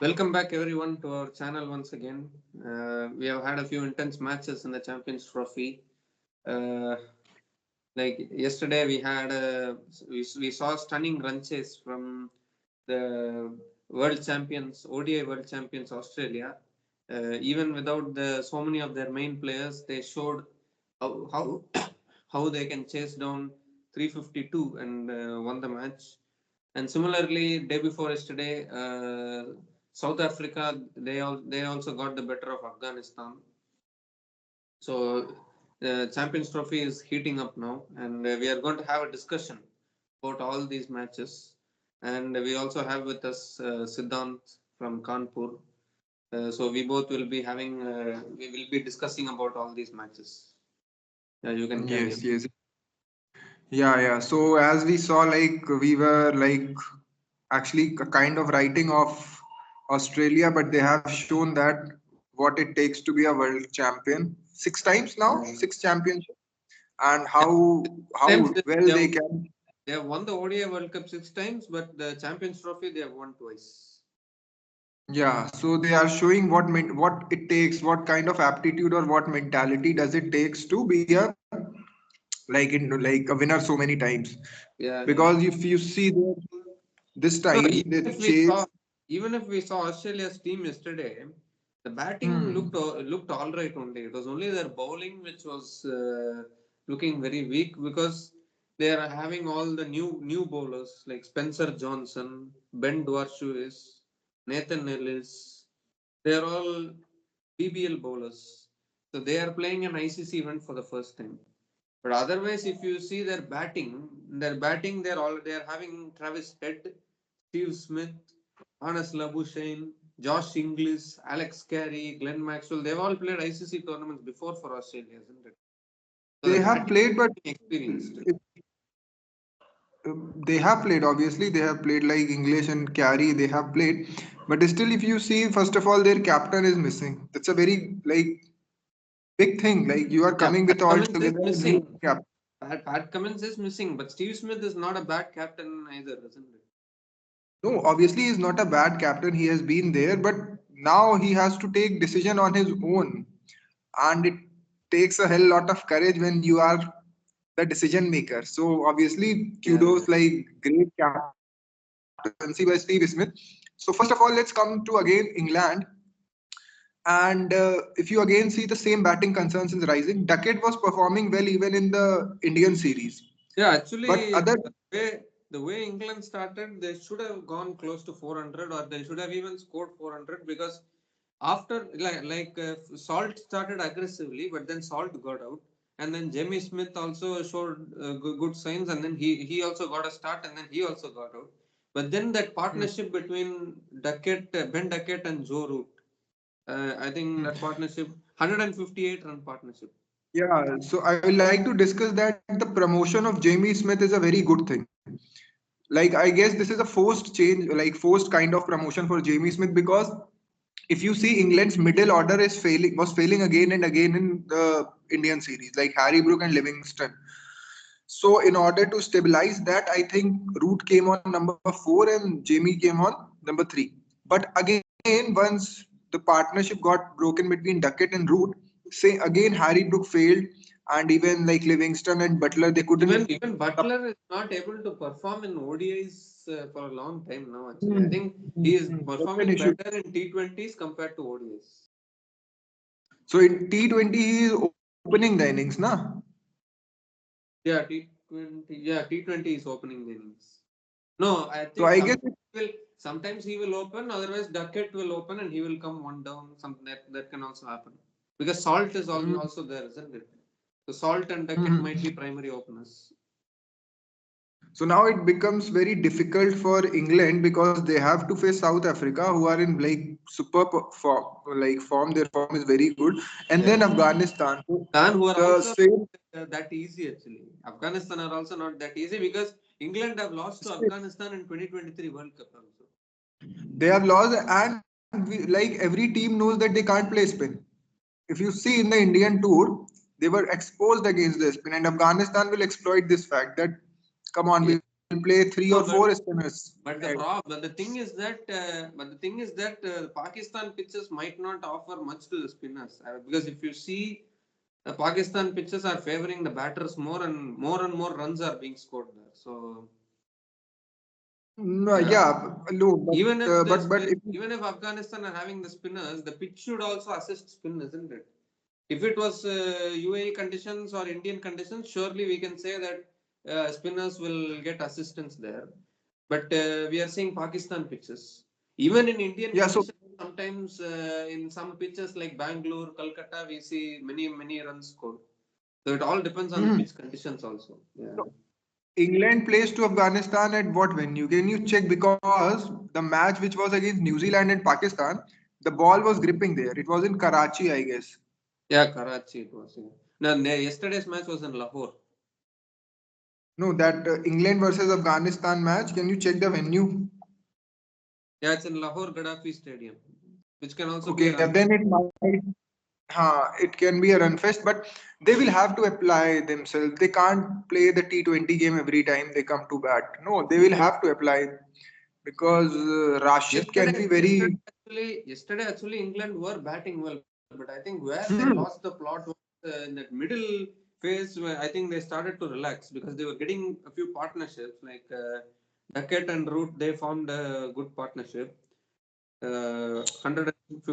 Welcome back everyone to our channel once again. We have had a few intense matches in the Champions Trophy. Uh, like yesterday, we saw stunning run chase from the world champions, ODI world champions Australia. Even without so many of their main players, they showed how how they can chase down 352 and won the match. And similarly, day before yesterday, South Africa they also got the better of Afghanistan. So the Champions Trophy is heating up now, and we are going to have a discussion about all these matches. And we also have with us Siddhant from Kanpur. So we both will be we will be discussing about all these matches. You can carry Yes, on. yes. Yeah. So as we saw, we were actually kind of writing off Australia, but they have shown that what it takes to be a world champion. 6 times now, Yeah. 6 championships, and Yeah. Times how well they they have can. they have won the ODI World Cup 6 times, but the Champions Trophy they have won twice. Yeah, so they are showing what it takes, what kind of aptitude or what mentality does it takes to be a like a winner so many times. Yeah, yeah. Because if you see this No, time the chase. even if we saw Australia's team yesterday, the batting Hmm. looked all right only. It was only their bowling which was looking very weak because they are having all the new bowlers like Spencer Johnson, Ben Dwarshuis, Nathan Ellis. They are all BBL bowlers. So they are playing an ICC event for the first time. But otherwise, if you see they are having Travis Head, Steve Smith, Hannes Labuschagne, Josh Inglis, Alex Carey, Glenn Maxwell. They've all played ICC tournaments before for Australia, isn't it? So the They have batting played, but is experienced. they have played. Obviously, they have played like English and Carey. They have played, but still, if you see, first of all, their captain is missing. That's a very big thing. Like you are Yeah, coming Pat with all Cummins is together a new missing. captain. Pat Cummins is missing, but Steve Smith is not a bad captain either, isn't it? No, obviously, he's not a bad captain. He has been there, but now he has to take decision on his own, and it takes a hell lot of courage when you are the decision maker. So obviously, Yeah. kudos, like great captaincy by Steve Smith. So first of all, let's come to again England. And if you again see the same batting concerns is rising, Duckett was performing well even in the Indian series. Yeah, But actually, other the way England started, they should have gone close to 400, or they should have even scored 400 because after Salt started aggressively, but then Salt got out, and then Jamie Smith also showed good signs, and then he also got a start, and then he also got out. But then that partnership between Ben Duckett, and Joe Root, I think that partnership, 158 run partnership. yeah, so I would like to discuss that the promotion of Jamie Smith is a very good thing. Like I guess this is a forced change, like forced kind of promotion for Jamie Smith, because if you see England's middle order was failing again and again in the Indian series, like Harry Brook and Livingston. So in order to stabilize that, I think Root came on number 4 and Jamie came on number 3. But again, once the partnership got broken between Duckett and Root, say again Harry Brook failed, and even like Livingston and Butler, they couldn't. Even Butler is not able to perform in ODIs for a long time now. Actually, I Hmm, think he is that's an performing issue. better in T20s compared to ODIs. So in T20, he is opening the innings, na? Yeah, T20. Yeah, T20 is opening the innings. No, I So think I guess sometimes he will open. Otherwise, Duckett will open and he will come one down. Something that can also happen because Salt is also there, isn't it? So Salt and Duckett Mhm. might be primary openers. So now it becomes very difficult for England because they have to face South Africa, who are in like super form. Like form, their form is very good, and Yeah. then Afghanistan. So Afghan who are the also same. that easy actually. Afghanistan are also not that easy because England have lost to Afghanistan in 2023 World Cup also. They have lost, and like every team knows that they can't play spin. If you see in the Indian tour, they were exposed against the spin, and Afghanistan will exploit this fact that come on, Yeah. we'll play three No, or four spinners. but the thing is that Pakistan pitches might not offer much to the spinners because if you see, Pakistan pitches are favoring the batters more and more runs are being scored there. So No, yeah, no, even if Afghanistan are having the spinners, the pitch should also assist spin, isn't it? If it was UAE conditions or Indian conditions, surely we can say that spinners will get assistance there. But we are seeing Pakistan pitches. Even in Indian yeah, so conditions, sometimes in some pitches like Bangalore, Kolkata, we see many runs scored. So it all depends on the pitch conditions also. Yeah. so England plays to Afghanistan at what venue? Can you check? Because the match which was against New Zealand and Pakistan, the ball was gripping there. It was in Karachi, I guess. Yeah, Karachi it was. Yeah. Now, yesterday's match was in Lahore. No, that England versus Afghanistan match. Can you check the venue? Yeah, it's in Lahore Gaddafi Stadium, which can also be Okay, a run. then it can be a run fest, but they will have to apply themselves. They can't play the T20 game every time they come to bat. No, they will have to apply because Rashid can be very. Yesterday actually England were batting well, but I think where they Hmm. lost the plot was in that middle phase where I think they started to relax because they were getting a few partnerships like Duckett and Root. They formed a good partnership.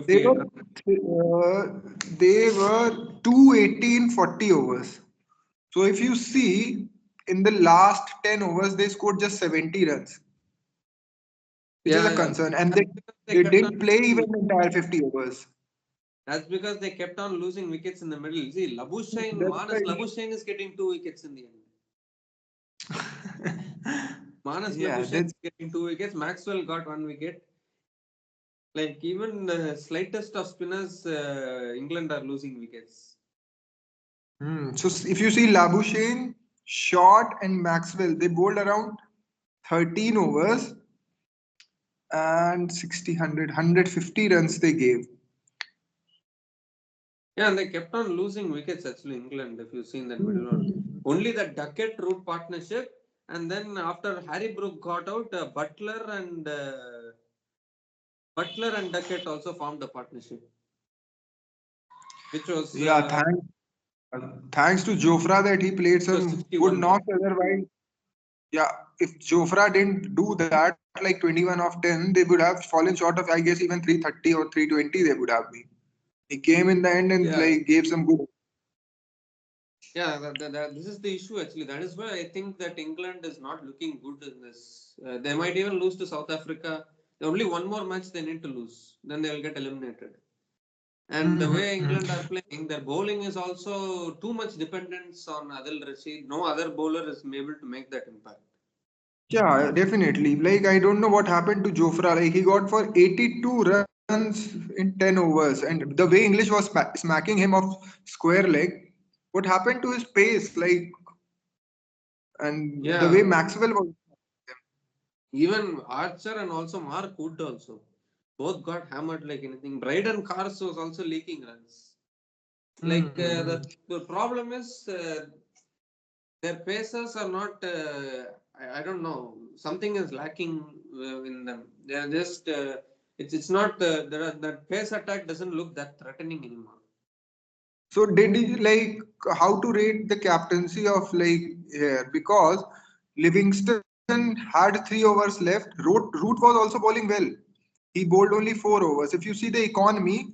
They 158 were runs. they were 280 in 40 overs. So if you see in the last 10 overs, they scored just 70 runs, which is a Yeah. concern. And That's because they they kept on didn't play losing. even the entire 50 overs. That's because they kept on losing wickets in the middle. See, That's Manas the Labuschagne is getting 2 wickets in the end. Manas yeah, Labuschagne that's is getting 2 wickets. Maxwell got 1 wicket. Like even the slightest of spinners, England are losing wickets. So if you see Labuschagne, Short, and Maxwell, they bowled around 13 overs and 60, 150 runs they gave. Yeah, and they kept on losing wickets actually, England, if you see in that middle order. Only the Duckett Root partnership, and then after Harry Brook got out, Butler and Duckett also formed a partnership, which was Yeah, thanks to Jofra that he played some good 61 runs. knocks. Otherwise, yeah, if Jofra didn't do that, like 21 of 10, they would have fallen short of, I guess, even 330 or 320 they would have been. He came in the end and Yeah, like gave some good. yeah. This is the issue actually. That is why I think that England is not looking good in this. They might even lose to South Africa. Only one more match they need to lose, then they will get eliminated. And the way Mhm. England are playing, their bowling is also too much dependence on Adil Rashid. No other bowler is able to make that impact. Yeah, definitely. Like I don't know what happened to Jofra. Like he got for 82 runs in 10 overs, and the way English was smacking him off square leg, what happened to his pace? Like and the way Yeah, Maxwell was. even Archer and also Mark Wood also. Both got hammered like anything. Bryden Cars was also leaking runs. Like Hmm. the problem is their pacers are not. I don't know. Something is lacking in them. They are just. It's not. That pace attack doesn't look that threatening anymore. So did you like how to rate the captaincy of like here? Because Livingston had 3 overs left. Root was also bowling well. He bowled only 4 overs. If you see the economy,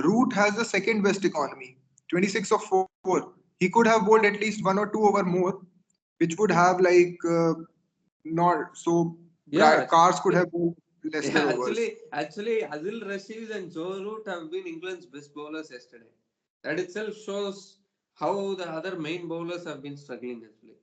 Root has the second best economy, 26 of 4. He could have bowled at least 1 or 2 over more, which would have like not so Yeah, Cars could have bowled lesser yeah. overs. Actually, Adil Rashid and Joe Root have been England's best bowlers yesterday. That itself shows how the other main bowlers have been struggling actually.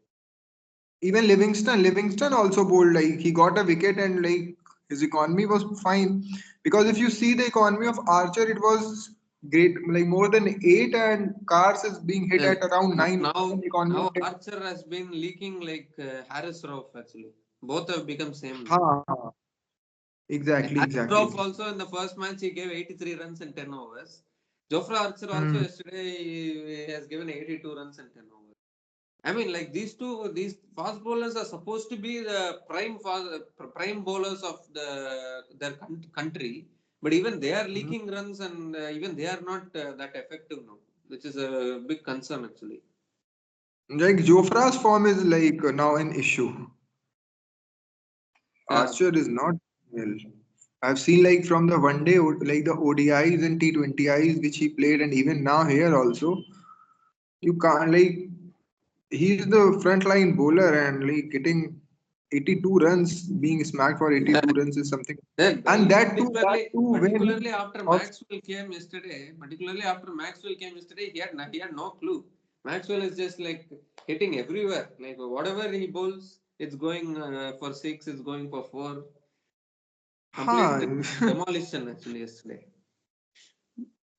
Even Livingston also bowled like he got a wicket and like his economy was fine because if you see the economy of Archer, it was great, like more than 8, and Cars is being hit Yeah. at around 9 Now, and economy of now 10. Archer has been leaking like Harris Rauf actually. Both have become same now. Ha, Harris Rauf exactly. also in the first match he gave 83 runs in 10 overs. Jofra Archer also Hmm. yesterday he has given 82 runs in 10 overs. I mean, like these fast bowlers are supposed to be the prime bowlers of their country, but even they are Mhm. leaking runs, and even they are not that effective now, which is a big concern actually. Like Jofra's form is like now an issue. Yeah, Archer is not well. I've seen like from the one day, like the ODIs and T20Is which he played, and even now here also, you can't like he's the frontline bowler and like getting 82 runs, being smacked for 82 runs is something. Then, And that particularly, too when particularly after Aus- Maxwell came yesterday, he had no clue. Maxwell is just like hitting everywhere. Like whatever he bowls, it's going for six, it's going for four. Complete huh, demolition actually yesterday.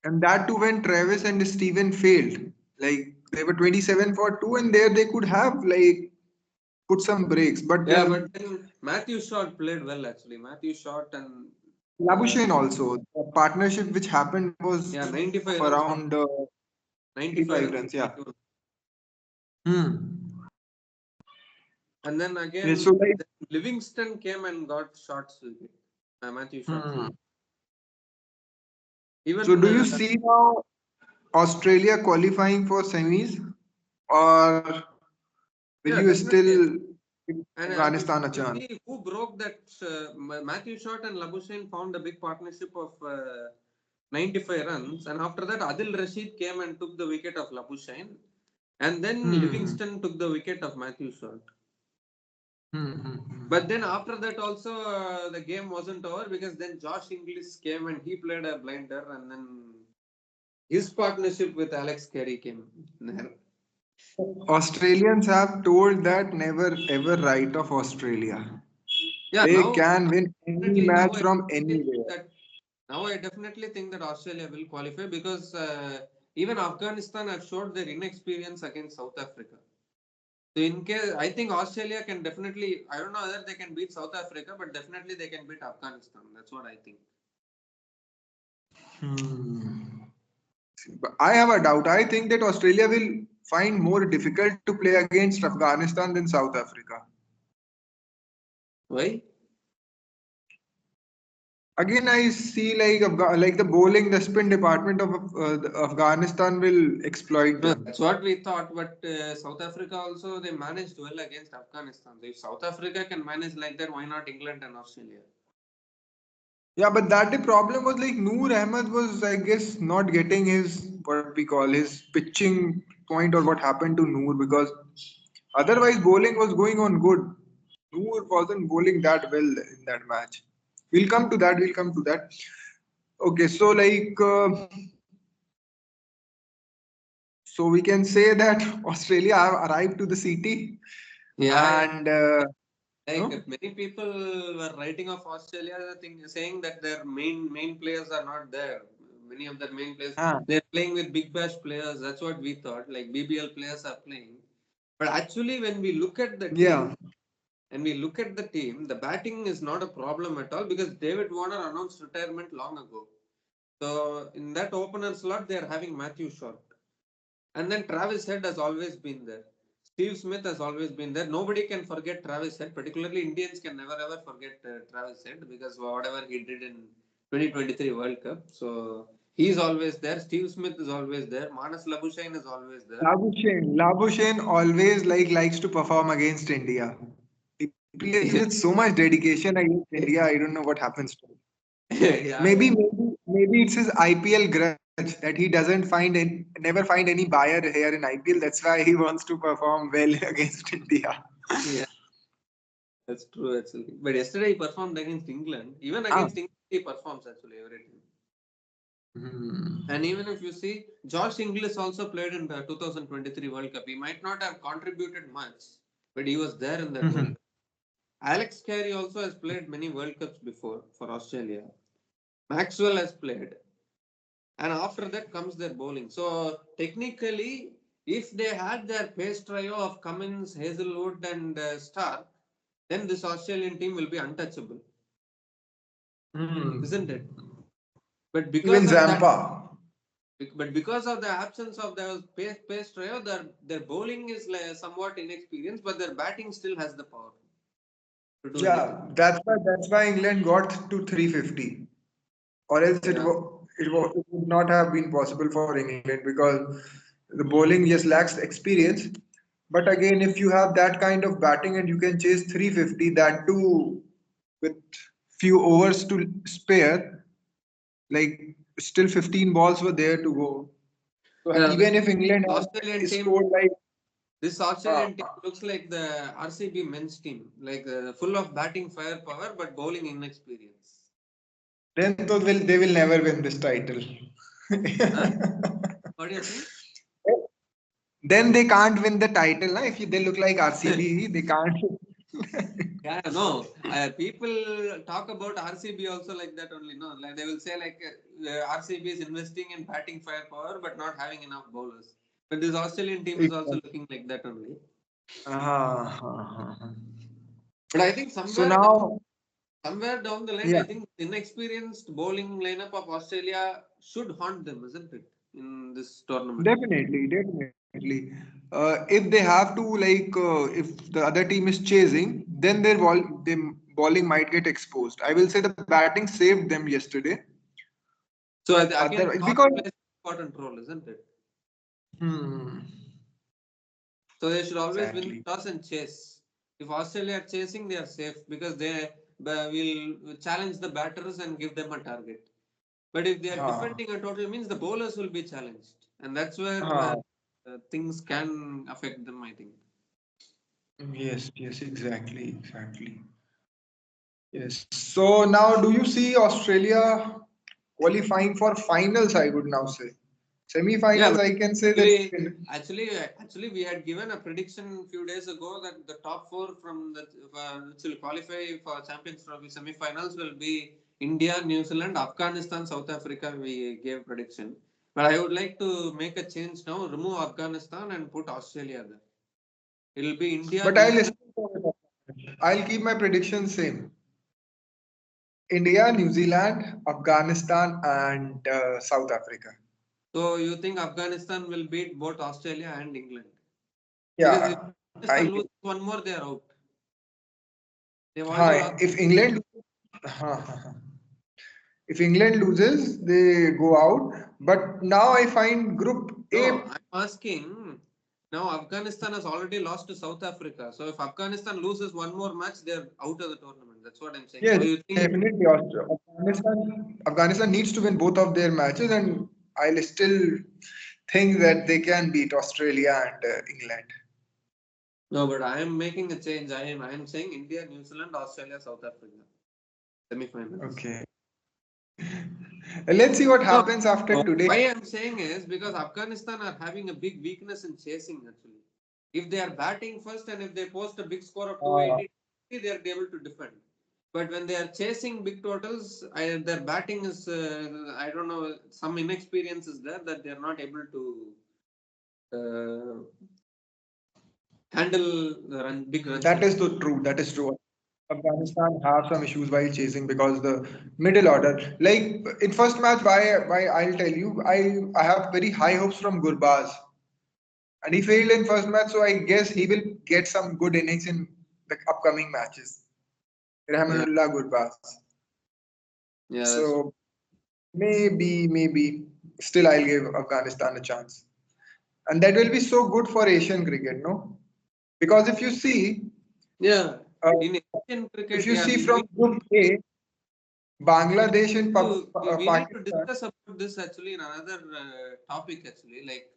and that too when Travis and Steven failed. Like they were 27 for 2, and there they could have like put some breaks. But Yeah, but then then Matthew Short played well actually. Matthew Short and uh, Labuschagne also, the partnership which happened was yeah, of 95 runs, around 95 85 runs. runs. Yeah. 91. Hmm. And then Yeah, again, so like, Livingston came and got shots wicket. Matthew Shorts hmm. wicket. So Even do you see now Australia qualifying for semis, or will yeah, you definitely. still give And Afghanistan a if you chance? see who broke that, Matthew Short and Labuschagne formed a big partnership of 95 runs, and after that, Adil Rashid came and took the wicket of Labuschagne, and then Hmm. Livingston took the wicket of Matthew Short. But Hmm. then after that also the game wasn't over because then Josh Inglis came and he played a blinder, and then his partnership with Alex Carey came there. Australians have told that never ever write off Australia. Yeah, They can win any now match I from definitely anywhere. think that now I definitely think that Australia will qualify because even Afghanistan have showed their inexperience against South Africa. So in case I think Australia can definitely, I don't know whether they can beat South Africa, but definitely they can beat Afghanistan. That's what I think. Hmm. But I have a doubt. I think that Australia will find more difficult to play against Afghanistan than South Africa. Why? Again, I see like like the bowling, the spin department of Afghanistan will exploit No, them. that's what we thought, but South Africa also they managed well against Afghanistan. So if South Africa can manage like that, why not England and Australia? Yeah, but that the problem was like Noor Ahmed was, I guess, not getting his what we call his pitching point or what happened to Noor because otherwise bowling was going on good. Noor wasn't bowling that well in that match. We'll come to that. We'll come to that. Okay, so like, so we can say that Australia have arrived to the city Yeah, yeah. and Like no? many people were writing of Australia, saying that their main players are not there. Many of their main players Ah, they're playing with big bash players. That's what we thought. Like BBL players are playing, but actually, when we look at the team yeah. and we look at the team, the batting is not a problem at all because David Warner announced retirement long ago. So in that opener slot, they are having Matthew Short. And then Travis Head has always been there. Steve Smith has always been there. Nobody can forget Travis Head. Particularly Indians can never ever forget Travis Head because whatever he did in 2023 World Cup. So he's always there. Steve Smith is always there. Manas Labuschagne is always there. Labuschagne always likes to perform against India. He plays with so much dedication against India. I don't know what happens to him. Yeah, Maybe, yeah. maybe it's his IPL grudge that he doesn't never find any buyer here in IPL. That's why he wants to perform well against India. Yeah, that's true actually. But yesterday he performed against England. Even Ah. against England, he performs actually every time. Hmm. And even if you see, Josh Inglis also played in the 2023 World Cup. He might not have contributed much, but he was there in that World Cup. Alex Carey also has played many World Cups before for Australia. Maxwell has played. And after that comes their bowling. So technically, if they had their pace trio of Cummins, Hazelwood, and Stark, then this Australian team will be untouchable, Hmm. isn't it? But Even because of that, Zampa. But because of the absence of the pace trio, their bowling is like somewhat inexperienced, but their batting still has the power to do anything. Yeah, that's why England got to 350, or else Yeah. it would not have been possible for England because the bowling just lacks experience. But again, if you have that kind of batting and you can chase 350, that too with few overs to spare, like still 15 balls were there to go. So Yeah, even if England Australian had team, scored like this uh, Australian team looks like the RCB men's team, like full of batting firepower but bowling inexperience. then they will never win this title. Huh? What do you think? Then they can't win the title. Na? If they look like RCB, they can't. Yeah, no. People talk about RCB also like that only. No, like they will say like RCB is investing in batting firepower but not having enough bowlers. But this Australian team is also looking like that only. Ah. But I think So now, somewhere down the line, yeah, I think inexperienced bowling lineup of Australia should haunt them, isn't it? In this tournament. definitely. If they have to, like, if the other team is chasing, then their bowling might get exposed. I will say the batting saved them yesterday. So again, Other toss because plays an important role, isn't it? hmm, So they should always win exactly. the toss and chase. If Australia are chasing, they are safe because they will challenge the batters and give them a target. But if they are Ha, defending a total, means the bowlers will be challenged, and that's where ha. things can affect them. I think. Yes, exactly. Yes. So now, do you see Australia qualifying for finals? I would now say Yeah, semi-finals. but I can say that. actually, we had given a prediction a few days ago that the top four from the which will qualify for Champions Trophy semi-finals will be India, New Zealand, Afghanistan, South Africa. We gave prediction, but I would like to make a change now. Remove Afghanistan and put Australia there. It'll be India, But New Zealand. I'll keep my prediction same. India, New Zealand, Afghanistan, and South Africa. So you think Afghanistan will beat both Australia and England? Because if Yeah, Afghanistan I. loses one more, they are out. They've already Hi. lost. If England, if England loses, they go out. But now I find Group No, A. I'm asking. Now Afghanistan has already lost to South Africa. So if Afghanistan loses one more match, they're out of the tournament. That's what I'm saying. Yes, So you think? definitely. Afghanistan needs to win both of their matches, and I'll still think that they can beat Australia and England. No, but I am making a change. I am saying India, New Zealand, Australia, South Africa semi-finals. Okay. Let's see what No, happens after today. why I'm saying is because Afghanistan are having a big weakness in chasing actually. If they are batting first and if they post a big score of Uh, 280, they are able to defend. But when they are chasing big totals, their batting is, I don't know, some inexperience is there that they are not able to handle the big run that is chases. the true. That is true. Afghanistan have some issues while chasing because the middle order. Like in first match, why I'll tell you, I have very high hopes from Gurbaz, and he failed in first match, so I guess he will get some good innings in the upcoming matches. Yeah, Rahmanullah Gurbaz. yeah, that's true. So maybe still I'll give Afghanistan a chance, and that will be so good for Asian cricket, no? Because Yeah, uh, in Asian if cricket, you yeah, see from Group A, we Bangladesh and we need to Pakistan. discuss about this actually in another topic actually, like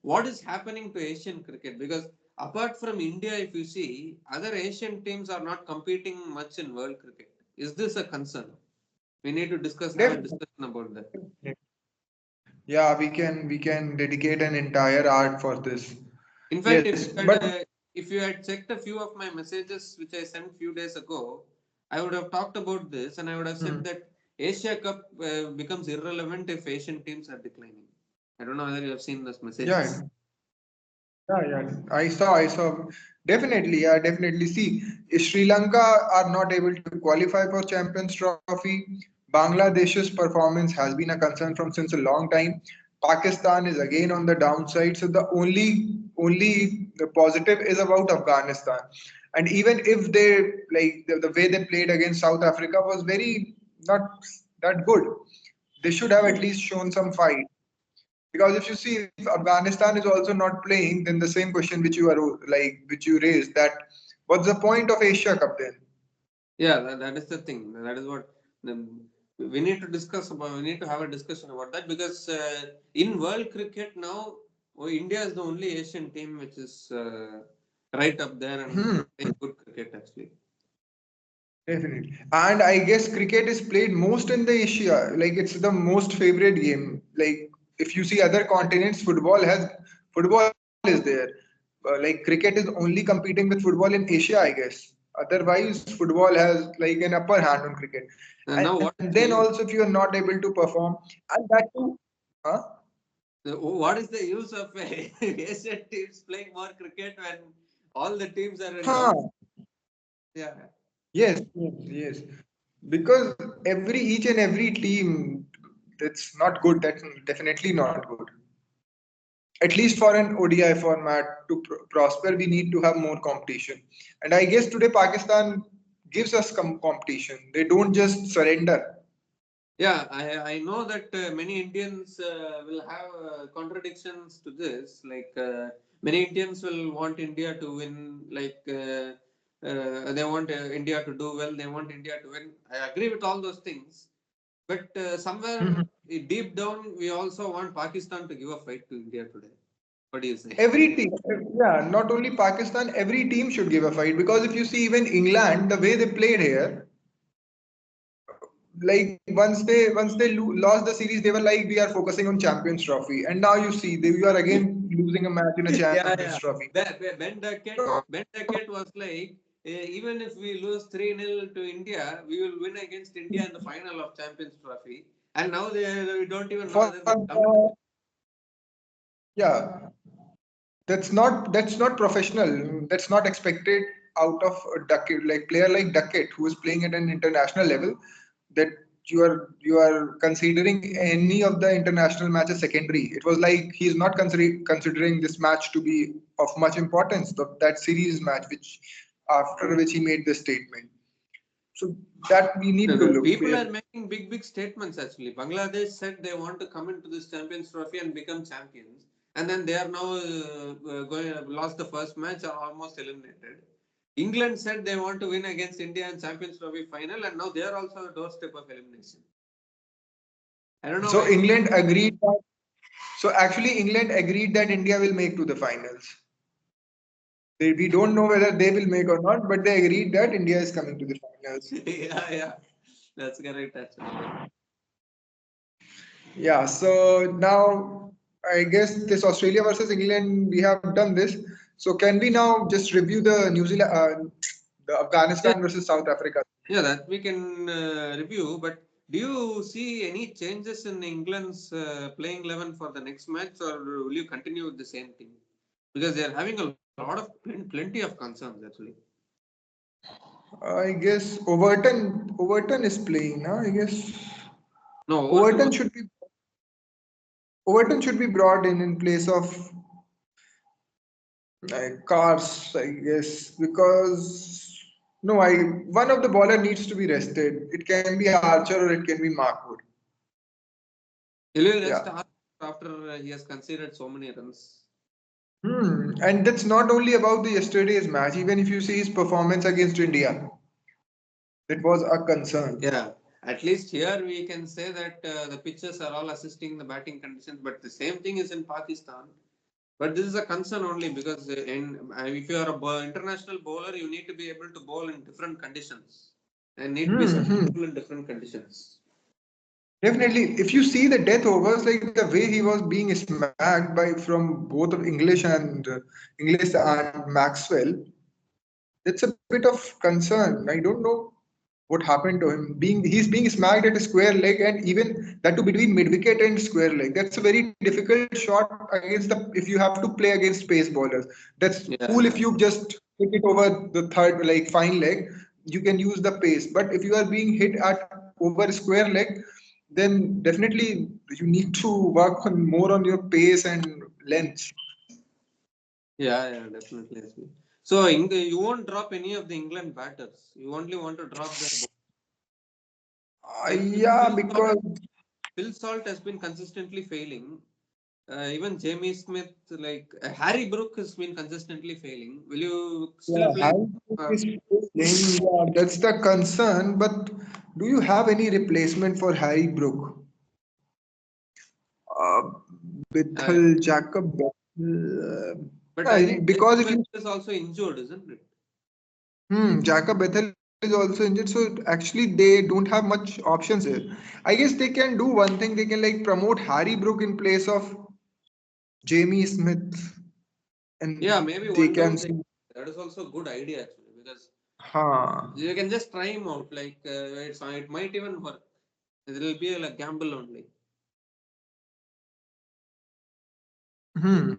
what is happening to Asian cricket because apart from India, if you see, other Asian teams are not competing much in world cricket. Is this a concern? We need to have a Definitely. discussion about that. Yeah, we can dedicate an entire art for this. In fact, Yes, but if you had checked a few of my messages which I sent few days ago, I would have talked about this and I would have hmm, said that Asia Cup becomes irrelevant if Asian teams are declining. I don't know whether you have seen those yeah, messages. yeah. I saw. Definitely, yeah, definitely. See, Sri Lanka are not able to qualify for Champions Trophy. Bangladesh's performance has been a concern from since a long time. Pakistan is again on the downside. So the only the positive is about Afghanistan. And even if they like the way they played against South Africa was very not that good. They should have at least shown some fight. Because if you see if Afghanistan is also not playing, then the same question which you raised, that what's the point of Asia Cup then? Yeah, that is the thing. That is what we need to discuss about. We need to have a discussion about that because in world cricket now, India is the only Asian team which is right up there and Hmm. playing good cricket actually. Definitely. And I guess cricket is played most in the Asia. Like it's the most favorite game. Like if you see other continents, football is there. Like cricket is only competing with football in Asia, I guess. Otherwise, football has like an upper hand on cricket. And now, And what is then the use? also if you are not able to perform, and that too, huh? What is the use of Asian teams playing more cricket when all the teams are in Huh. down? Yeah. Yes, yes, yes. Because each and every team, that's not good. That's definitely not good. At least for an ODI format to prosper, we need to have more competition. And I guess today Pakistan gives us competition. They don't just surrender. Yeah, I know that many Indians will have contradictions to this. Like many Indians will want India to win. Like they want India to do well. They want India to win. I agree with all those things. But somewhere Mhm. deep down, we also want Pakistan to give a fight to India today. What do you say? Every team, yeah, not only Pakistan, every team should give a fight because if you see even England, the way they played here, like once they lost the series, they were like, we are focusing on Champions Trophy, and now you see you are again losing a match in a Yeah, Champions yeah. Trophy. Ben Duckett was like, even if we lose 3-0 to India, we will win against India in the final of Champions Trophy. And now we don't even know For whether they're coming to. yeah, that's not professional. That's not expected out of a Duckett, like player like Duckett, who is playing at an international level. That you are considering any of the international matches secondary. It was like he's not considering this match to be of much importance. That series match, which after which he made this statement. So that we need to The look. people are making big statements actually. Bangladesh said they want to come into this Champions Trophy and become champions. And then they are now lost the first match, are almost eliminated. England said they want to win against India in Champions Trophy final, and now they are also a doorstep of elimination. I don't know So why people. England agreed. So actually, England agreed that India will make to the finals. We don't know whether they will make or not, but they agreed that India is coming to the finals. Yeah, yeah, that's correct actually. Yeah, so now I guess this Australia versus England, we have done this. So can we now just review the New Zealand, the Yeah, Afghanistan versus South Africa? yeah, that we can review. But do you see any changes in England's playing 11 for the next match, or will you continue with the same team? Because they are having a lot of plenty of concerns actually. I guess Overton is playing now. I guess No, Overton was. Overton should be Overton should be brought in place of Cars, I guess, because no, I one of the bowler needs to be rested. It can be Archer or it can be Markwood. Will you Yeah. rest after he has conceded so many runs? And that's not only about the yesterday's match. Even if you see his performance against India, it was a concern. Yeah, at least here we can say that the pitches are all assisting the batting conditions, but the same thing is in Pakistan. But this is a concern only because if you are a international bowler, you need to be able to bowl in different conditions and need to be Hmm. successful in different conditions. Definitely, if you see the death overs, like the way he was being smacked by from both of English and Maxwell, it's a bit of concern. I don't know what happened to him. He's being smacked at a square leg, and even that to between mid wicket and square leg. That's a very difficult shot against the if you have to play against pace bowlers. That's Yeah, cool if yeah. you just kick it over the third like fine leg. You can use the pace, but if you are being hit at over square leg, then definitely you need to work on more on your pace and length. Yeah, definitely. Asmi. So you won't drop any of the England batters. You only want to drop the like Yeah, because Phil Salt has been consistently failing. Even Jamie Smith, like Harry Brook has been consistently failing. Will you still yeah, play? Harry Brook Uh, is playing. Yeah, that's the concern. But do you have any replacement for Harry Brook? Uh, uh, Bithal, Jacob, but I think Jamie because if Smith you is also injured, isn't it? Jacob Bethel is also injured, so actually they don't have much options here. I guess they can do one thing. They can like promote Harry Brook in place of Jamie Smith, Yeah, and maybe they one can down. see. That is also a good idea actually because Huh. you can just try him out. Like it might even work. It will be a gamble only. Hmm.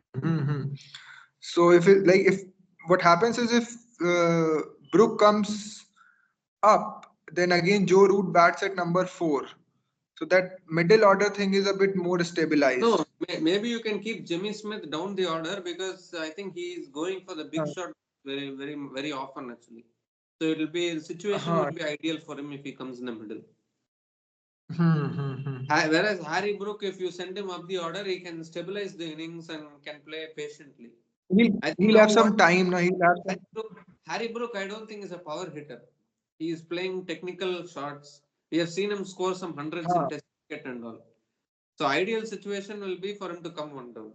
So if it like if what happens is if Brook comes up, then again Joe Root bats at number 4. So that middle order thing is a bit more No, stabilized. maybe you can keep Jimmy Smith down the order because I think he is going for the big shot very often actually. So it will be the situation Uh-huh. would be ideal for him if he comes in the middle. Hmm. Whereas Harry Brook, if you send him up the order, he can stabilize the innings and can play patiently. I think He'll now have what some time now. He'll have some. Harry Brook, I don't think is a power hitter. He is playing technical shots. We have seen him score some hundreds in Huh. Test cricket and all. So ideal situation will be for him to come one down.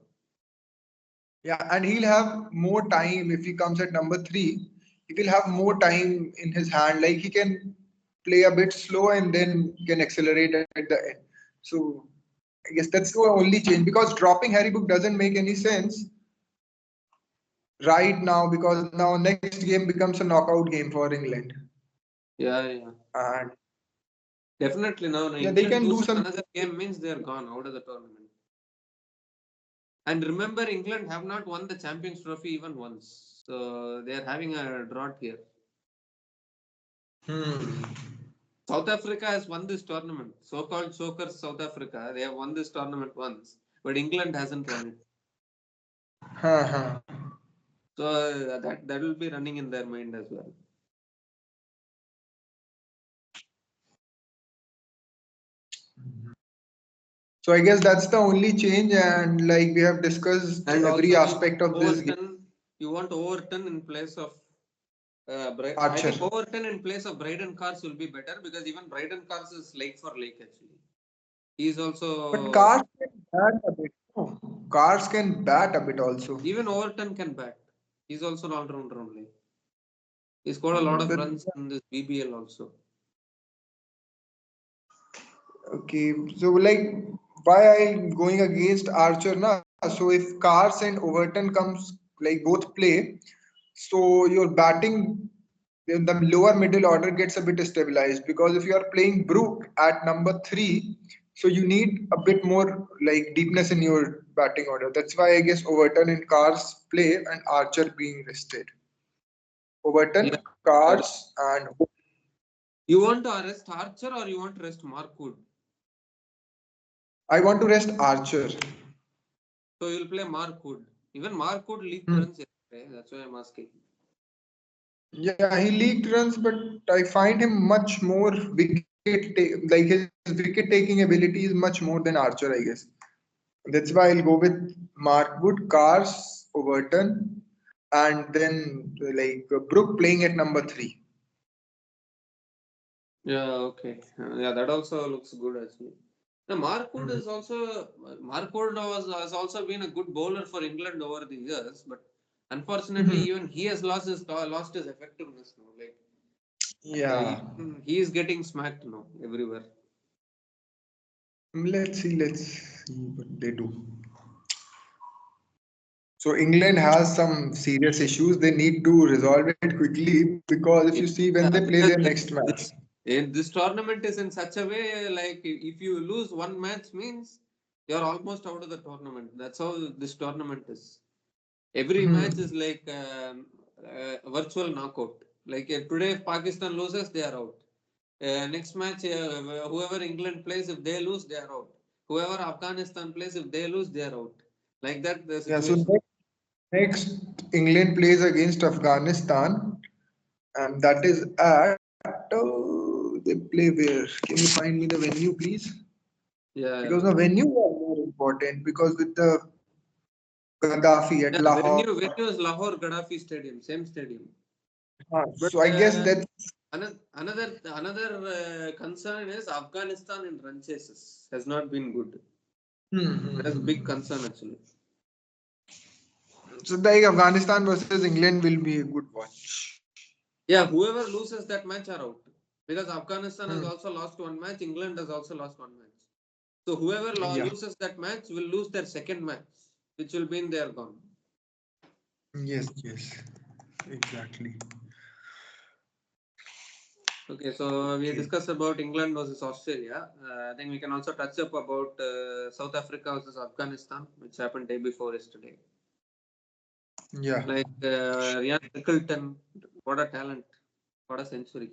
Yeah, and he'll have more time if he comes at number 3. He will have more time in his hand. Like he can play a bit slow and then can accelerate at the end. So I guess that's the only change because dropping Harry Brook doesn't make any sense right now because now next game becomes a knockout game for England. Yeah. And Definitely now yeah, they England can do loses some. another game means they are gone out of the tournament. And remember, England have not won the Champions Trophy even once. So they are having a drought here. Hmm. South Africa has won this tournament. So-called chokers South Africa, they have won this tournament once, but England hasn't won it. Huh. So that will be running in their mind as well. So I guess that's the only change, and like we have discussed And every also aspect of this game. You want Overton in place of I think Archer. Overton in place of Bryden Cars will be better because even Bryden Cars is lake for lake actually. He's But also cars can bat a bit. No? Cars can bat a bit also. even Overton can bat. He's also an all-rounder only. He scored a lot No, of runs in this BBL also. okay, so like why I going against Archer na? So if Cars and Overton comes like both play, so your batting in the lower middle order gets a bit stabilized because if you are playing Brook at number 3, so you need a bit more like deepness in your batting order. That's why I guess Overton and Cars play and Archer being rested. Yeah. Overton, That, Cars, and you want to arrest Archer or you want to rest Markwood? I want to rest Archer. So you'll play Markwood. Even Markwood leaked Hmm. runs yesterday. That's why I'm asking. Yeah, he leaked runs, but I find him much more like his wicket taking ability is much more than Archer, I guess. That's why I'll go with Mark Wood, Cars, Overton, and then like Brook playing at number 3. Yeah, okay. Yeah, that also looks good actually. Now, Mhm. Markwood has also been a good bowler for England over the years, but unfortunately, Mhm. even he has lost his effectiveness now. Like Yeah, he is getting smacked now everywhere. let's see what they do. So England has some serious issues. They need to resolve it quickly because if you see when they Yeah, play their because next match, this tournament is in such a way like if you lose one match means you're almost out of the tournament. That's how this tournament is. Every match is hmm, like virtual knockout. Like today, if Pakistan loses, they are out. Next match, whoever England plays, if they lose, they are out. Whoever Afghanistan plays, if they lose, they are out. Like that, the Yeah, so situation. next England plays against Afghanistan, and that is at they play where? Can you find me the venue, please? Yeah, Because the venue are more important because with the Gaddafi at yeah. Lahore. Venue is Lahore Gaddafi Stadium, same stadium. But So I guess that another concern is Afghanistan in run chases has not been good. That's a hmm. big concern actually. So like Afghanistan versus England will be a good watch. Yeah, whoever loses that match are out because Afghanistan has Hmm. also lost one match. England has also lost one match. So whoever Yeah. loses that match will lose their second match, which will mean they are gone. Yes, yes. Exactly. Okay, so we Okay. discussed about England versus Australia. I think we can also touch up about South Africa versus Afghanistan, which happened day before yesterday. Yeah. Like Ryan Rickleton, what a talent, what a century.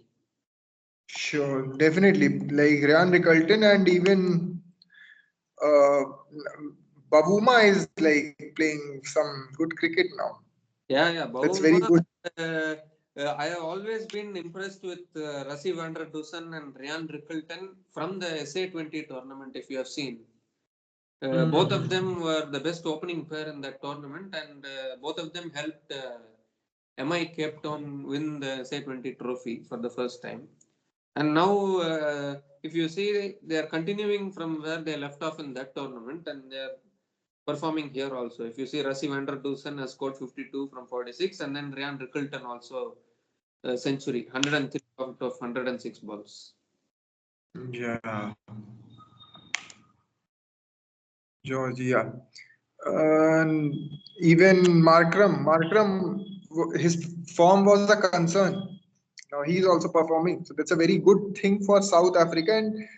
Sure. Definitely. Like Ryan Rickleton and even uh, Babuma is like playing some good cricket now. Yeah. That's very Bavuma, good. I have always been impressed with Rassie van der Dussen and Ryan Rickleton from the SA20 tournament, if you have seen. Both of Mhm. them were the best opening pair in that tournament, and both of them helped MI Cape Town win the SA20 trophy for the first time. And now, if you see, they are continuing from where they left off in that tournament, and they are performing here also. If you see, Rassie van der Dussen has scored 52 from 46, and then Ryan Rickleton also century, 103 out of 106 balls. Yeah. Georgia. And even his form was a concern. Now he's also performing, so that's a very good thing for South Africa. And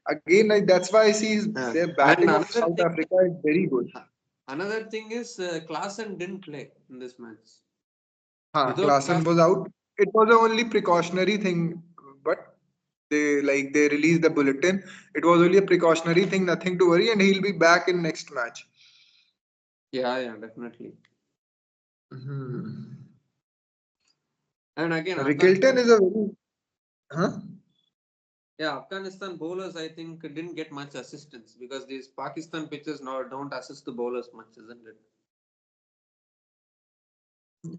again, that's why I see Yeah. their And batting of South Africa is very good. another thing is Klaasen didn't play in this match. Without Klaasen Klaasen, was out. It was the only precautionary thing, but they released the bulletin. It was only a precautionary thing, nothing to worry, and he'll be back in next match. yeah, definitely. Hmm. And again, Rickleton Afghanistan, is a very, huh? yeah, Afghanistan bowlers, I think, didn't get much assistance because these Pakistan pitches now don't assist the bowlers much, isn't it?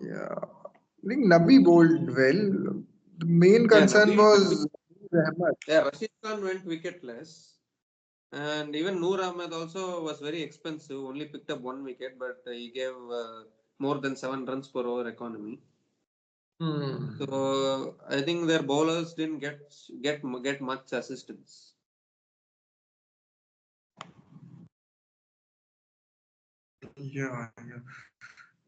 Yeah, I think Nabi bowled well. The main Yeah, concern Nabi went, was Ahmad. yeah, Rashid Khan went wicketless. And even Noor Ahmed also was very expensive, only picked up one wicket, but he gave more than 7 runs per over economy. Hmm. So I think their bowlers didn't get much assistance. Yeah.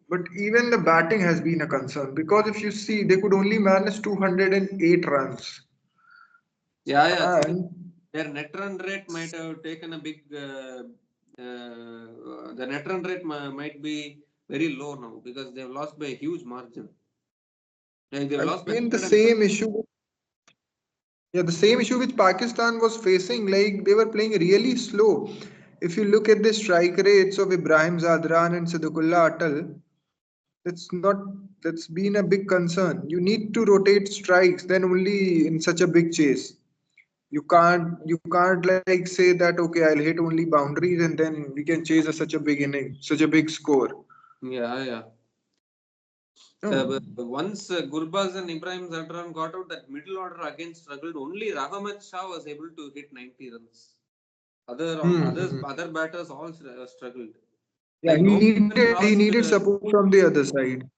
But even the batting has been a concern because if you see, they could only manage 208 runs. See, And their net run rate might have taken a big. The net run rate might be very low now because they've lost by a huge margin. Like they've lost by again, the 107. same issue. Yeah, the same issue which Pakistan was facing, like they were playing really slow. If you look at the strike rates of Ibrahim Zadran and Siddiqullah Atal, that's not that's been a big concern. You need to rotate strikes, then only in such a big chase. You can't like say that okay, I'll hit only boundaries and then we can chase such a big inning, such a big score. Yeah. No. Once Gurbaz and Ibrahim Zadran got out, that middle order again struggled. Only Rahmat Shah was able to hit 90 runs. Hmm. Other batters all struggled. Yeah, Like he no one even needed he crossed. needed support from the other side.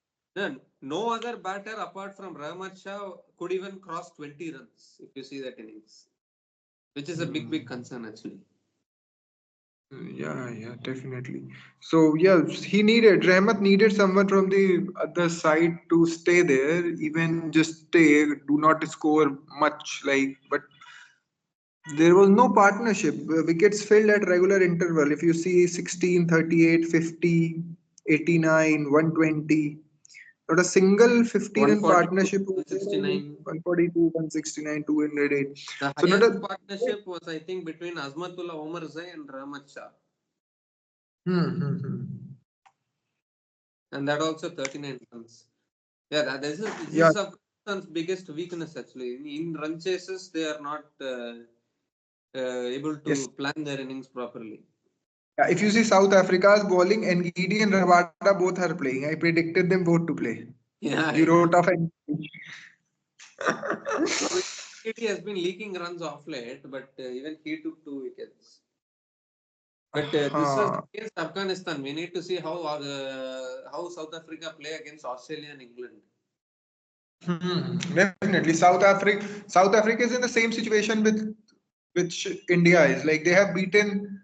No other batter apart from Rahmat Shah could even cross 20 runs. If you see that innings, which is a big Hmm. concern actually. Yeah, definitely. So yeah, he needed Rahmat needed someone from the other side to stay there, even just stay, do not score much. Like, but there was no partnership. Wickets filled at regular interval. If you see 16, 38, 50, 89, 120. Not a single 15 in 142, partnership was there, 169. 142, 169, 208. The So not highest a partnership was, I think, between Azmatullah Omarzai and Rahmat Shah. hmm. And that also 39 runs. Yeah, this Yeah. is Afghanistan's biggest weakness actually. In run chases, they are not able to Yes. plan their innings properly. Yeah, if you see South Africa's bowling, Ngidi and Rabada both are playing. I predicted them both to play. Yeah, You wrote off and no, he has been leaking runs off late, but even he took 2 wickets. But this is against Afghanistan. We need to see how South Africa play against Australia and England. Definitely. South Africa is in the same situation with which India is. Like they have beaten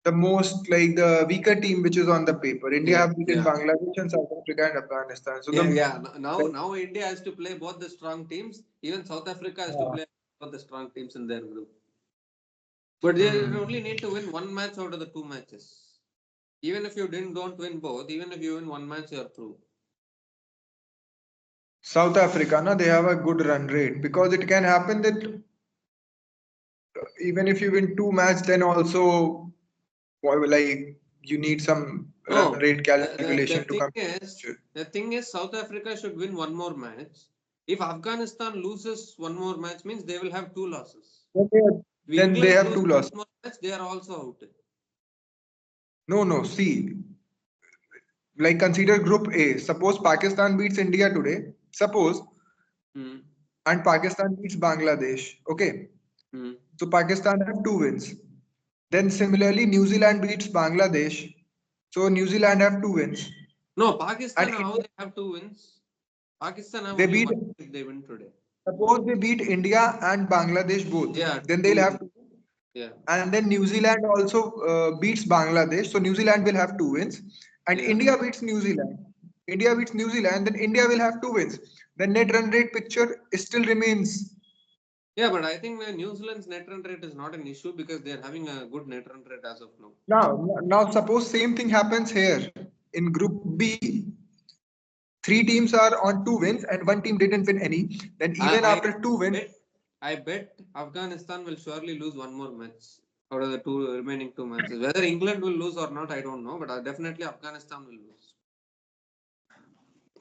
the most like the weaker team which is on the paper. India have beaten Bangladesh and South Africa and Afghanistan. So Now India has to play both the strong teams. Even South Africa has to play both the strong teams in their group. But they only need to win one match out of the 2 matches. Even if you don't win both, even if you win one match, you're through. South Africa, no, they have a good run rate because it can happen that even if you win 2 matches, then also like you need some run No, rate calculation to come. the thing is, South Africa should win one more match. If Afghanistan loses one more match, means they will have 2 losses. Then they have 2 losses. One more match, they are also out. No. See, like consider Group A. Suppose Pakistan beats India today. Suppose, and Pakistan beats Bangladesh. Okay. So Pakistan have 2 wins. Then similarly, New Zealand beats Bangladesh. So New Zealand have 2 wins. No, Pakistan, And how India, they have 2 wins? Pakistan have they only beat. one if they win today. Suppose they beat India and Bangladesh both. Yeah, Then they'll have. Yeah. And then New Zealand also beats Bangladesh. So New Zealand will have 2 wins. And India beats New Zealand. India beats New Zealand. Then India will have 2 wins. The net run rate picture still remains. Yeah, but I think New Zealand's net run rate is not an issue because they are having a good net run rate as of now. Now suppose same thing happens here in Group B. 3 teams are on 2 wins and one team didn't win any. Then even after 2 wins, I bet Afghanistan will surely lose one more match out of the remaining 2 matches. Whether England will lose or not, I don't know, but definitely Afghanistan will lose.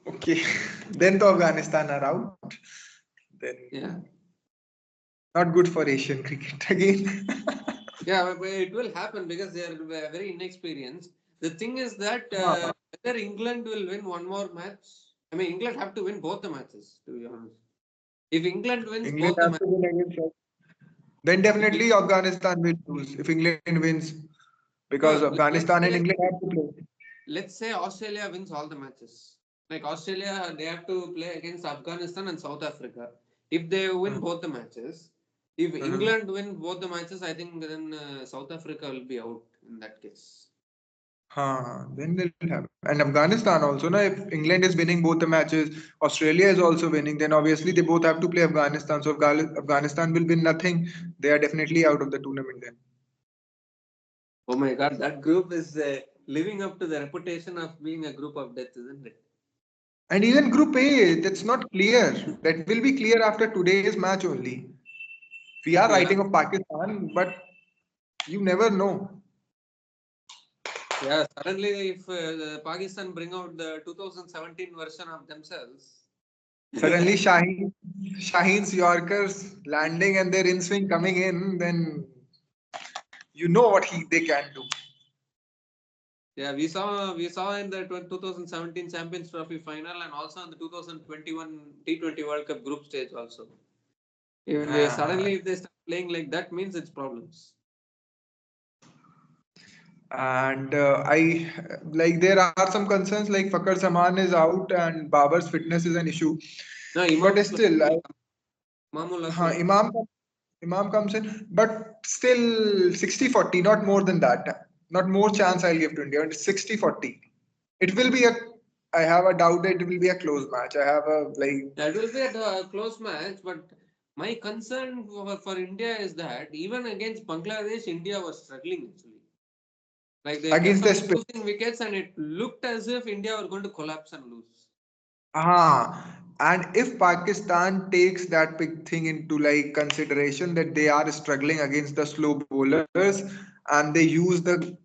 Okay, then the Afghanistan are out. Then not good for Asian cricket again. Yeah, but it will happen because they are very inexperienced. The thing is that whether England will win one more match, I mean, England have to win both the matches, to be honest. If England wins both the matches, then definitely Afghanistan will lose if England wins because Afghanistan and England have to play. Let's say Australia wins all the matches. Like Australia, they have to play against Afghanistan and South Africa. If they win both the matches, if England win both the matches, I think then South Africa will be out in that case. Then they'll have. And Afghanistan also, now if England is winning both the matches, Australia is also winning, then obviously they both have to play Afghanistan. So if Afghanistan will win nothing, they are definitely out of the tournament then. Oh my God, that group is living up to the reputation of being a group of death, isn't it? And even Group A, that's not clear. That will be clear after today's match only. We are writing of Pakistan, but you never know. Yeah, suddenly if Pakistan bring out the 2017 version of themselves. Suddenly Shaheen's Yorkers landing and their in swing coming in, then you know what they can do. Yeah, we saw in the 2017 Champions Trophy final and also in the 2021 T20 World Cup group stage also. Suddenly if they start playing like that, means it's problems. And I like there are some concerns like Fakhar Zaman is out and Babar's fitness is an issue. No, but still, Imam comes in, but still 60-40, not more than that. Not more chance I'll give to India. 60-40. It will be I have a doubt that it will be a close match. I have a like. That will be a close match, but my concern for India is that even against Bangladesh, India was struggling actually. Like they kept on losing wickets, and it looked as if India were going to collapse and lose. And if Pakistan takes that big thing into like consideration that they are struggling against the slow bowlers and they use the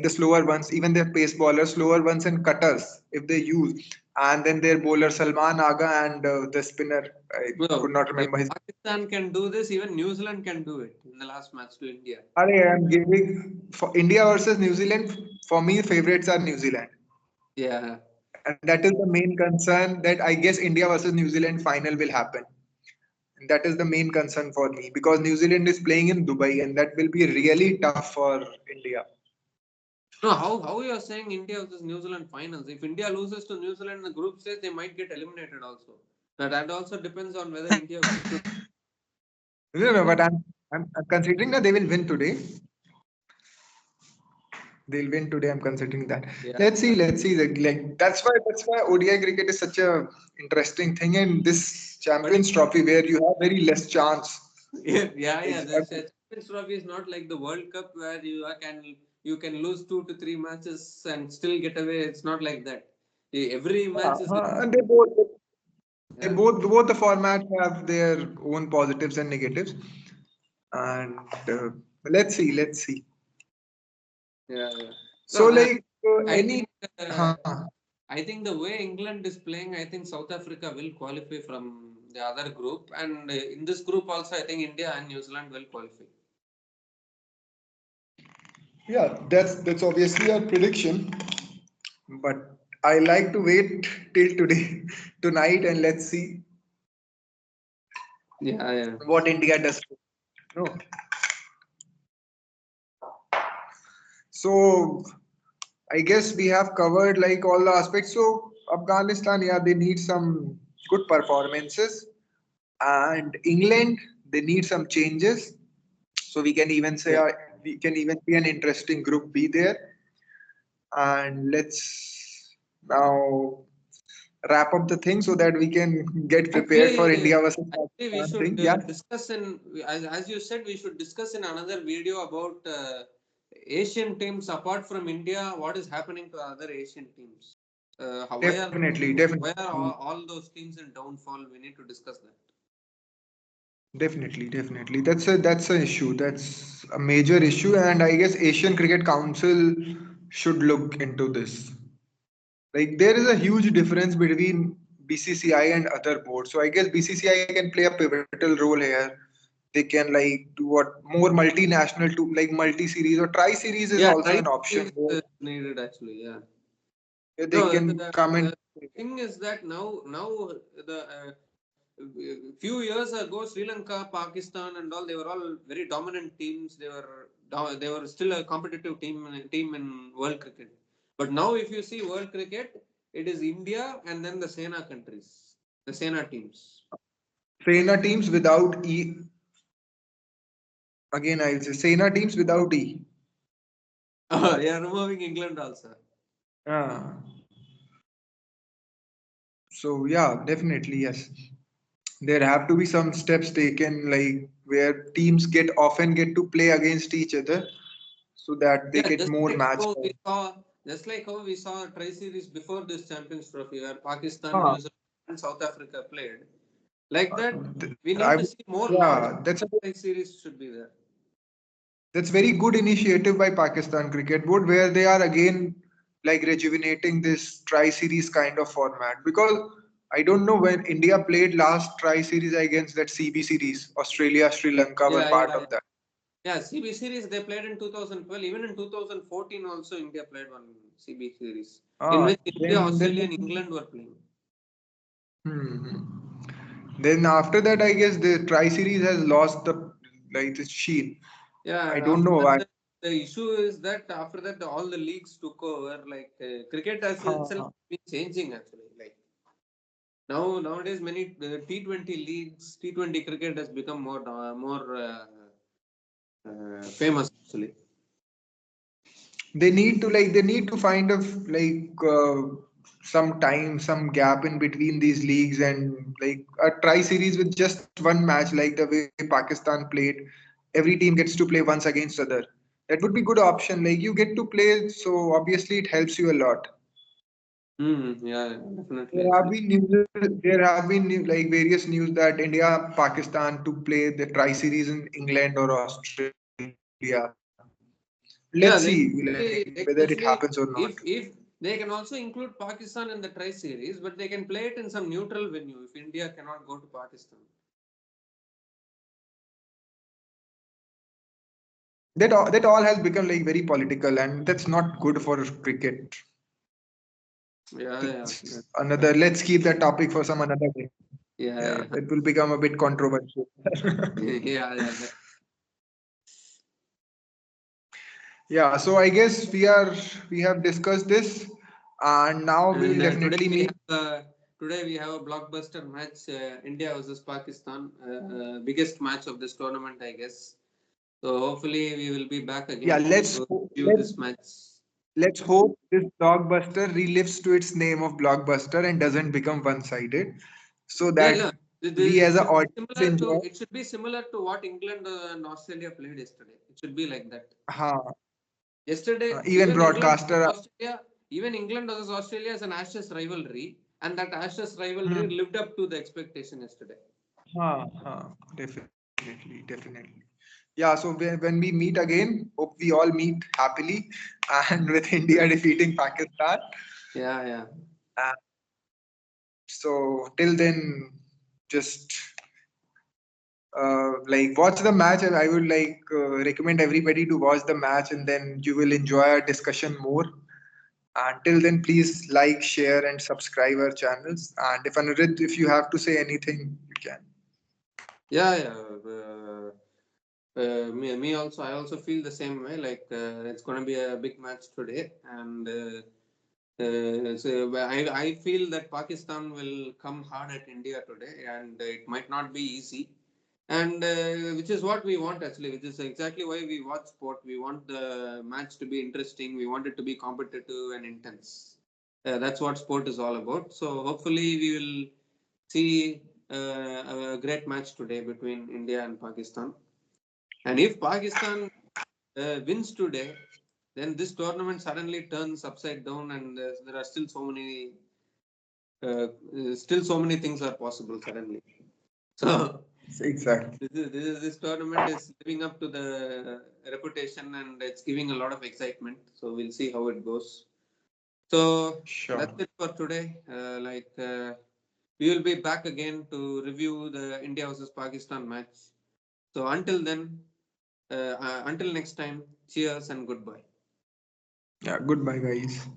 slower ones, even their pace bowlers, slower ones and cutters, if they use, and then their bowler Salman Aga and the spinner, I could No, not if remember his. Pakistan can do this, even New Zealand can do it in the last match to India. I'm giving for India versus New Zealand. For me, favorites are New Zealand. Yeah. And that is the main concern that I guess India versus New Zealand final will happen. And that is the main concern for me because New Zealand is playing in Dubai and that will be really tough for India. No, how you are saying India versus New Zealand finals? If India loses to New Zealand in the group stage, they might get eliminated also. That also depends on whether India wins to. No, but I'm considering that they will win today. They'll win today. I'm considering that. Yeah. Let's see. Like that's why ODI cricket is such a interesting thing, and this But Champions Trophy where you have very less chance. yeah. The Exactly. Champions Trophy is not like the World Cup where you can lose 2 to 3 matches and still get away. It's not like that. Every match is And they yeah. both the formats have their own positives and negatives. And let's see. Yeah. So No, like I any think uh, I think the way England is playing, I think South Africa will qualify from the other group, and in this group also, I think India and New Zealand will qualify. yeah, that's obviously a prediction, but I like to wait till today, tonight, and let's see Yeah. what India does. No, so I guess we have covered like all the aspects. So Afghanistan, yeah, they need some good performances, and England, they need some changes. So we can even say Yeah. we can even see an interesting group B there. And let's now wrap up the thing so that we can get prepared for Actually, India versus we Pakistan should thing. Yeah, discuss as you said, we should discuss in another video about Asian teams apart from India. What is happening to other Asian teams? Why are definitely, all those teams in downfall? We need to discuss that. definitely. That's a issue. That's a major issue, and I guess Asian Cricket Council should look into this. Like there is a huge difference between BCCI and other boards. So I guess BCCI can play a pivotal role here. They can like do what more multinational to like multi series or tri series is Yeah, also right an option is where needed actually. Yeah. they No, can come and the thing is that now the few years ago, Sri Lanka, Pakistan, and all they were all very dominant teams. They were still a competitive team in world cricket. But now, if you see world cricket, it is India and then the Sena countries, the Sena teams. Sena teams without E. Again, I'll say Sena teams without E. Yeah, removing England also. Ah, so yeah, definitely yes. There have to be some steps taken, like where teams get often get to play against each other, so that they Yeah, get more match time. just like how we saw a tri series before this Champions Trophy, where Pakistan, Ah, New Zealand, and South Africa played. Like that, th- we need I to would, see more large yeah, tri series should be there. that's very good initiative by Pakistan Cricket Board, where they are again like rejuvenating this tri-series kind of format. Because I don't know when India played last tri-series against that CB series, Australia, Sri Lanka were Yeah, part yeah, of that. yeah. CB series they played in 2012. Even in 2014 also India played one CB series in Ah, which India, Australia, and then England were playing. hmm. Then after that, I guess the tri-series has lost the like the sheen. Yeah, I and don't after know that why. the issue is that after that all the leagues took over. Like cricket has itself Ah, been changing actually. Like nowadays many T20 leagues, T20 cricket has become more famous actually. they need to find a some time, some gap in between these leagues and like a tri series with just one match, like the way Pakistan played. Every team gets to play once against other. That would be good option. Like you get to play, so obviously it helps you a lot. Yeah, definitely. There have been news. There have been like various news that India, Pakistan to play the Tri Series in England or Australia. Let's see, Yeah, like whether it they can happens or actually, not. if they can also include Pakistan in the Tri Series, but they can play it in some neutral venue if India cannot go to Pakistan. That all has become like very political, and that's not good for cricket. Yeah, yeah, That's another. Let's keep that topic for some another day. yeah, Yeah, yeah, it will become a bit controversial. yeah, yeah. Yeah, so I guess we have discussed this, and now we'll And definitely meet. today we have a blockbuster match, India versus Pakistan, biggest match of this tournament, I guess. So hopefully we will be back Yeah, again to view this match. let's hope this blockbuster relives to its name of blockbuster and doesn't become one-sided, so Yeah, that yeah. we It as an should be audience similar to enjoy. what England and Australia played yesterday. It should be like that. Ha, Yesterday, even broadcaster. Even England versus Australia is an Ashes rivalry, and that Ashes rivalry Hmm, lived up to the expectation yesterday. definitely. Yeah, so when we meet again, hope we all meet happily and with India defeating Pakistan. Yeah, yeah. Uh, so till then, just like watch the match, and I would like recommend everybody to watch the match, and then you will enjoy our discussion more. Until then, please like, share, and subscribe our channels. And if Anurid, if you have to say anything, you can. Yeah, yeah. Me also. I also feel the same way. Like it's going to be a big match today, and so I feel that Pakistan will come hard at India today, and it might not be easy. And which is what we want actually, which is exactly why we watch sport. We want the match to be interesting. We want it to be competitive and intense. That's what sport is all about. So hopefully we will see a great match today between India and Pakistan. And if Pakistan wins today, then this tournament suddenly turns upside down, and there are still so many things are possible suddenly. So Exactly. this tournament is living up to the reputation, and it's giving a lot of excitement. So we'll see how it goes. So that's Sure. it for today. We will be back again to review the India versus Pakistan match. So until next time, cheers and goodbye. Yeah. Goodbye, guys.